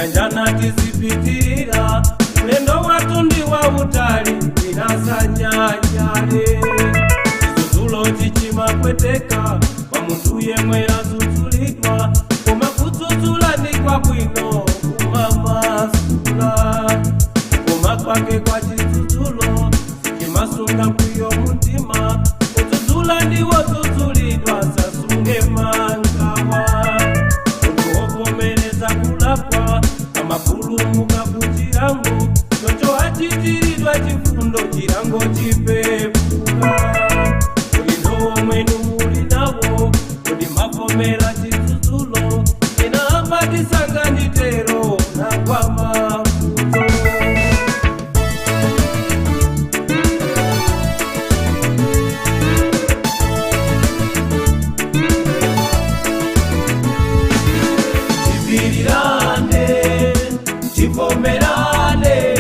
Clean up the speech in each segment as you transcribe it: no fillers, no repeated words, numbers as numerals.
kuyanjana tizipitirira ulendo watu ndi wa utali inasanyanyale izuzulo chichimakweteka kwa muntu yemwe azudzulidwa koma kudzudzula ni kwa bwino kumamasula koma kwake kwa chidzuzulo sichimasunga mkwiyo mutima kudzudzula ndiwo dzudzulidwa sasunge mangawa kulapwa amapulumuka kuchirango chocho achitiridwa chifundo chirango chipepuka ulindo mwenu muli nawo kodi mavomera chidzuzulo inaamba tisanganyitero na kwa mafuto tivomerane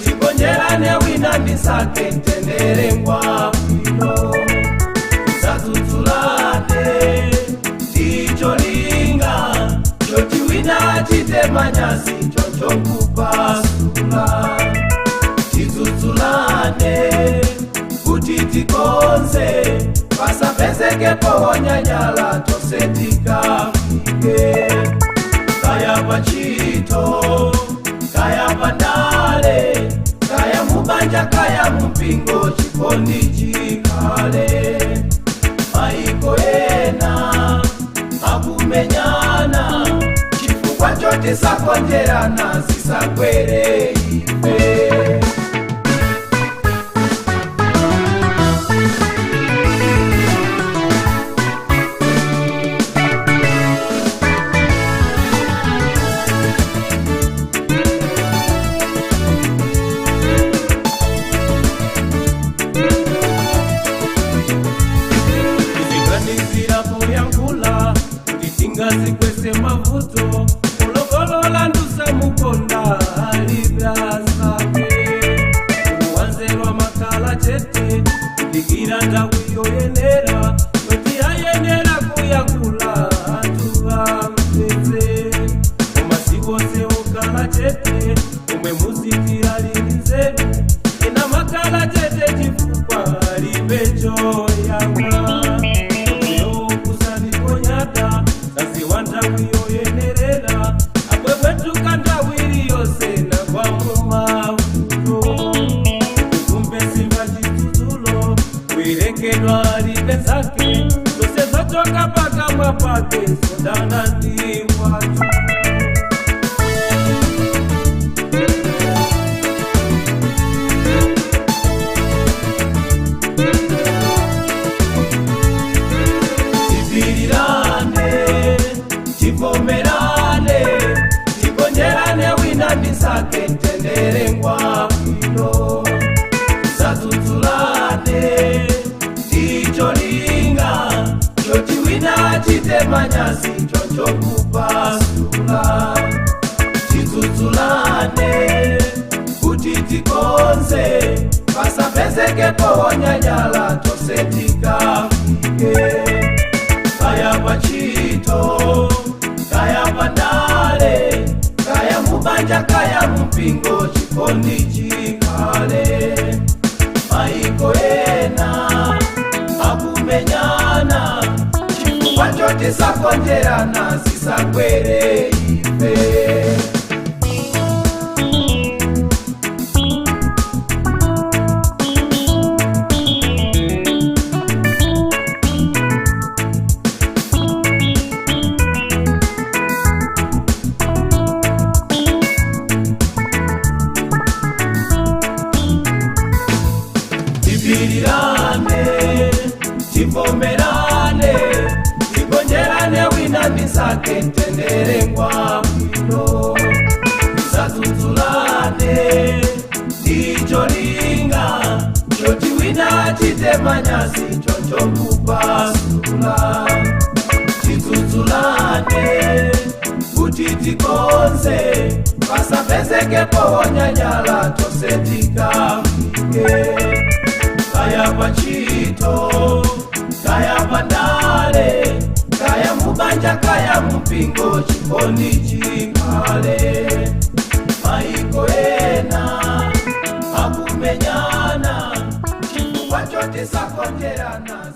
tigonjerane wina ndisake ntendere ngwa bwino tisadzudzulane ticholinga choti wina chitemanyasi chocho kupasula tidzudzulane kuti tikonze pasapezekepo nyanyala tose tikafike kaya pachito kaya pandale kaya mubanja kaya mpingo chikondi chikale maiko ena akumenyana chifukwa choti sakonjerana zisagwere ife zikwese mavuto ulogolola ndusa mukonda alibrasake uwanzerwa makala chete ndigira ndawiyo yenera noti ayenera kuyakula atuwa mpeze umasikose ukala chete umwe muziki alinzeru ina makala chete chifukwa alibecho yanga wiyoyenerera akwepetuka ndawiri yose nakwa mumavuto kumbe simba chidzuzulo wirekedwa alipezake zose zotoka pakamwa pake sodana ndi watu tivomerane tigonjerane wina ndisake ntendere ngwa bwino tisadzudzulane ticholinga choti wina chitemanyasi chocho kupasula tidzudzulane kuti tikonze pasapezekepo nyanyala tose tikafike kaya pachito kaya pandale kaya mubanja kaya mpingo chikondi chikale maiko ena akumenyana chifukwa choti sakonjerana zisagwere ife tivomerane tigonjerane wina ndisake ntendere ngwa bwino tisadzudzulane ticholinga choti wina chitemanyasi chocho kupasula tidzudzulane kuti tikonze pasapezekepo nyanyala tose tikafike kaya pachito kaya pandale kaya mubanja manja kaya mpingo chikondi chikale maiko ena akumenyana chifukwa chote sakonderana.